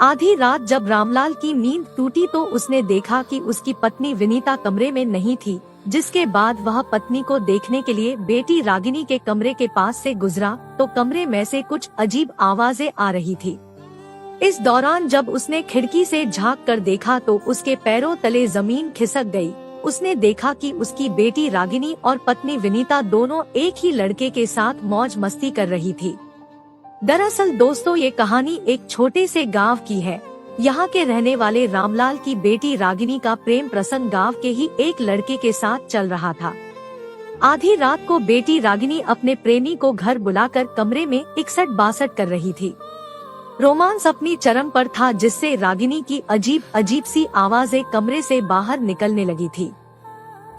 आधी रात जब रामलाल की नींद टूटी तो उसने देखा कि उसकी पत्नी विनीता कमरे में नहीं थी, जिसके बाद वह पत्नी को देखने के लिए बेटी रागिनी के कमरे के पास से गुजरा तो कमरे में से कुछ अजीब आवाजें आ रही थी। इस दौरान जब उसने खिड़की से झांक कर देखा तो उसके पैरों तले जमीन खिसक गई। उसने देखा कि उसकी बेटी रागिनी और पत्नी विनीता दोनों एक ही लड़के के साथ मौज मस्ती कर रही थी। दरअसल दोस्तों, ये कहानी एक छोटे से गांव की है। यहाँ के रहने वाले रामलाल की बेटी रागिनी का प्रेम प्रसंग गांव के ही एक लड़के के साथ चल रहा था। आधी रात को बेटी रागिनी अपने प्रेमी को घर बुलाकर कमरे में इकसठ बासठ कर रही थी। रोमांस अपनी चरम पर था, जिससे रागिनी की अजीब अजीब सी आवाजें कमरे से बाहर निकलने लगी थी।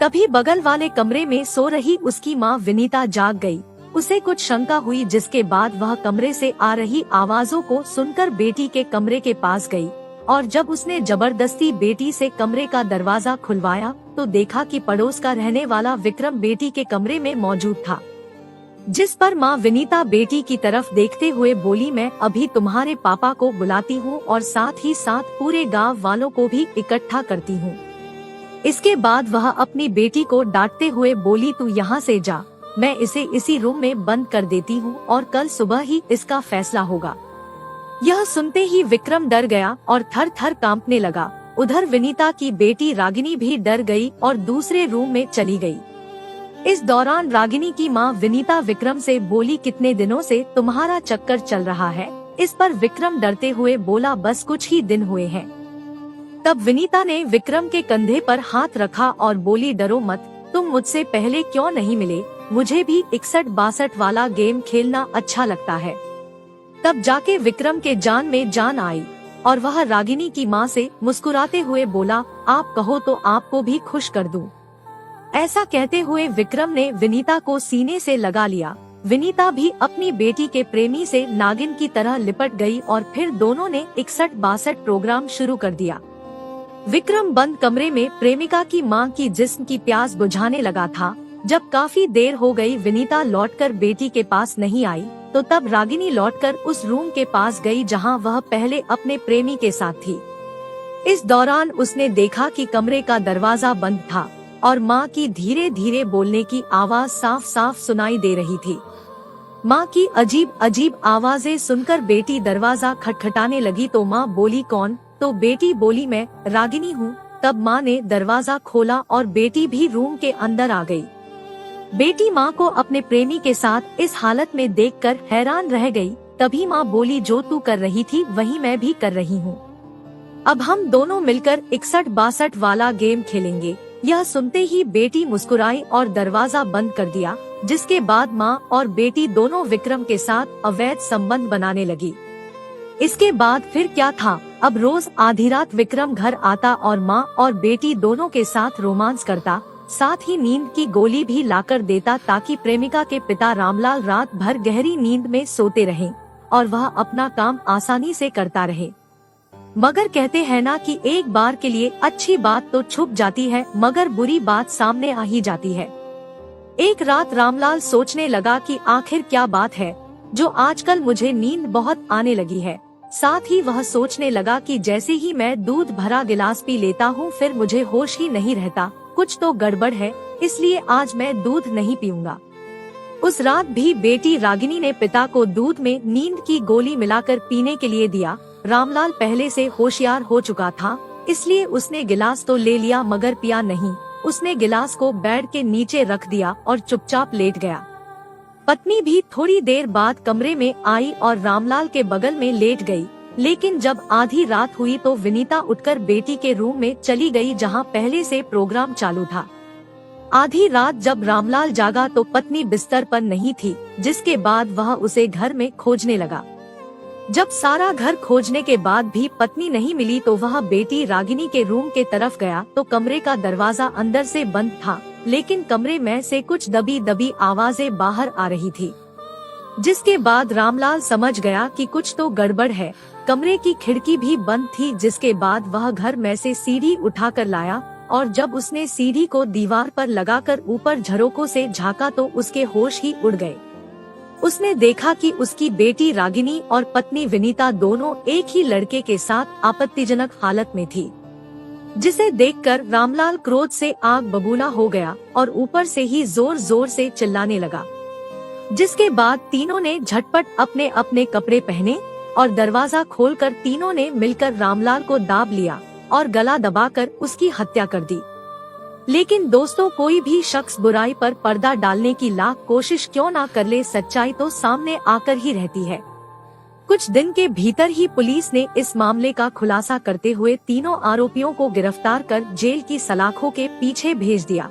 तभी बगल वाले कमरे में सो रही उसकी माँ विनीता जाग गई। उसे कुछ शंका हुई, जिसके बाद वह कमरे से आ रही आवाजों को सुनकर बेटी के कमरे के पास गई और जब उसने जबरदस्ती बेटी से कमरे का दरवाजा खुलवाया तो देखा कि पड़ोस का रहने वाला विक्रम बेटी के कमरे में मौजूद था। जिस पर माँ विनीता बेटी की तरफ देखते हुए बोली, मैं अभी तुम्हारे पापा को बुलाती हूँ और साथ ही साथ पूरे गाँव वालों को भी इकट्ठा करती हूँ। इसके बाद वह अपनी बेटी को डांटते हुए बोली, तू यहाँ से जा, मैं इसे इसी रूम में बंद कर देती हूँ और कल सुबह ही इसका फैसला होगा। यह सुनते ही विक्रम डर गया और थर थर कांपने लगा। उधर विनीता की बेटी रागिनी भी डर गई और दूसरे रूम में चली गई। इस दौरान रागिनी की माँ विनीता विक्रम से बोली, कितने दिनों से तुम्हारा चक्कर चल रहा है? इस पर विक्रम डरते हुए बोला, बस कुछ ही दिन हुए हैं। तब विनीता ने विक्रम के कंधे पर हाथ रखा और बोली, डरो मत, तुम मुझसे पहले क्यों नहीं मिले? मुझे भी 61-62 वाला गेम खेलना अच्छा लगता है। तब जाके विक्रम के जान में जान आई और वह रागिनी की माँ से मुस्कुराते हुए बोला, आप कहो तो आपको भी खुश कर दूं। ऐसा कहते हुए विक्रम ने विनीता को सीने से लगा लिया। विनीता भी अपनी बेटी के प्रेमी से नागिन की तरह लिपट गई और फिर दोनों ने 61-62 प्रोग्राम शुरू कर दिया। विक्रम बंद कमरे में प्रेमिका की मां की जिस्म की प्यास बुझाने लगा था। जब काफी देर हो गई, विनीता लौटकर बेटी के पास नहीं आई तो तब रागिनी लौटकर उस रूम के पास गई जहां वह पहले अपने प्रेमी के साथ थी। इस दौरान उसने देखा कि कमरे का दरवाजा बंद था और मां की धीरे धीरे बोलने की आवाज साफ साफ सुनाई दे रही थी। मां की अजीब अजीब आवाजें सुनकर बेटी दरवाजा खटखटाने लगी तो मां बोली, कौन? तो बेटी बोली, मैं रागिनी हूँ। तब माँ ने दरवाजा खोला और बेटी भी रूम के अंदर आ गई। बेटी माँ को अपने प्रेमी के साथ इस हालत में देखकर हैरान रह गई। तभी माँ बोली, जो तू कर रही थी वही मैं भी कर रही हूँ। अब हम दोनों मिलकर 61-62 वाला गेम खेलेंगे। यह सुनते ही बेटी मुस्कुराई और दरवाजा बंद कर दिया, जिसके बाद माँ और बेटी दोनों विक्रम के साथ अवैध संबंध बनाने लगी। इसके बाद फिर क्या था, अब रोज आधी रात विक्रम घर आता और माँ और बेटी दोनों के साथ रोमांस करता, साथ ही नींद की गोली भी लाकर देता ताकि प्रेमिका के पिता रामलाल रात भर गहरी नींद में सोते रहें और वह अपना काम आसानी से करता रहे। मगर कहते हैं ना कि एक बार के लिए अच्छी बात तो छुप जाती है, मगर बुरी बात सामने आ ही जाती है। एक रात रामलाल सोचने लगा कि आखिर क्या बात है जो आजकल मुझे नींद बहुत आने लगी है। साथ ही वह सोचने लगा कि जैसे ही मैं दूध भरा गिलास पी लेता हूँ फिर मुझे होश ही नहीं रहता, कुछ तो गड़बड़ है, इसलिए आज मैं दूध नहीं पीऊंगा। उस रात भी बेटी रागिनी ने पिता को दूध में नींद की गोली मिलाकर पीने के लिए दिया। रामलाल पहले से होशियार हो चुका था, इसलिए उसने गिलास तो ले लिया मगर पिया नहीं। उसने गिलास को बेड के नीचे रख दिया और चुपचाप लेट गया। पत्नी भी थोड़ी देर बाद कमरे में आई और रामलाल के बगल में लेट गई। लेकिन जब आधी रात हुई तो विनीता उठकर बेटी के रूम में चली गई जहां पहले से प्रोग्राम चालू था। आधी रात जब रामलाल जागा तो पत्नी बिस्तर पर नहीं थी, जिसके बाद वह उसे घर में खोजने लगा। जब सारा घर खोजने के बाद भी पत्नी नहीं मिली तो वह बेटी रागिनी के रूम के तरफ गया तो कमरे का दरवाजा अंदर से बंद था, लेकिन कमरे में से कुछ दबी दबी आवाजें बाहर आ रही थी। जिसके बाद रामलाल समझ गया कि कुछ तो गड़बड़ है। कमरे की खिड़की भी बंद थी, जिसके बाद वह घर में से सीढ़ी उठाकर लाया और जब उसने सीढ़ी को दीवार पर लगाकर ऊपर झरोकों से झांका तो उसके होश ही उड़ गए। उसने देखा कि उसकी बेटी रागिनी और पत्नी विनीता दोनों एक ही लड़के के साथ आपत्तिजनक हालत में थी, जिसे देखकर रामलाल क्रोध से आग बबूला हो गया और ऊपर से ही जोर जोर से चिल्लाने लगा। जिसके बाद तीनों ने झटपट अपने अपने कपड़े पहने और दरवाजा खोलकर तीनों ने मिलकर रामलाल को दाब लिया और गला दबाकर उसकी हत्या कर दी। लेकिन दोस्तों, कोई भी शख्स बुराई पर पर्दा डालने की लाख कोशिश क्यों ना कर ले, सच्चाई तो सामने आकर ही रहती है। कुछ दिन के भीतर ही पुलिस ने इस मामले का खुलासा करते हुए तीनों आरोपियों को गिरफ्तार कर जेल की सलाखों के पीछे भेज दिया।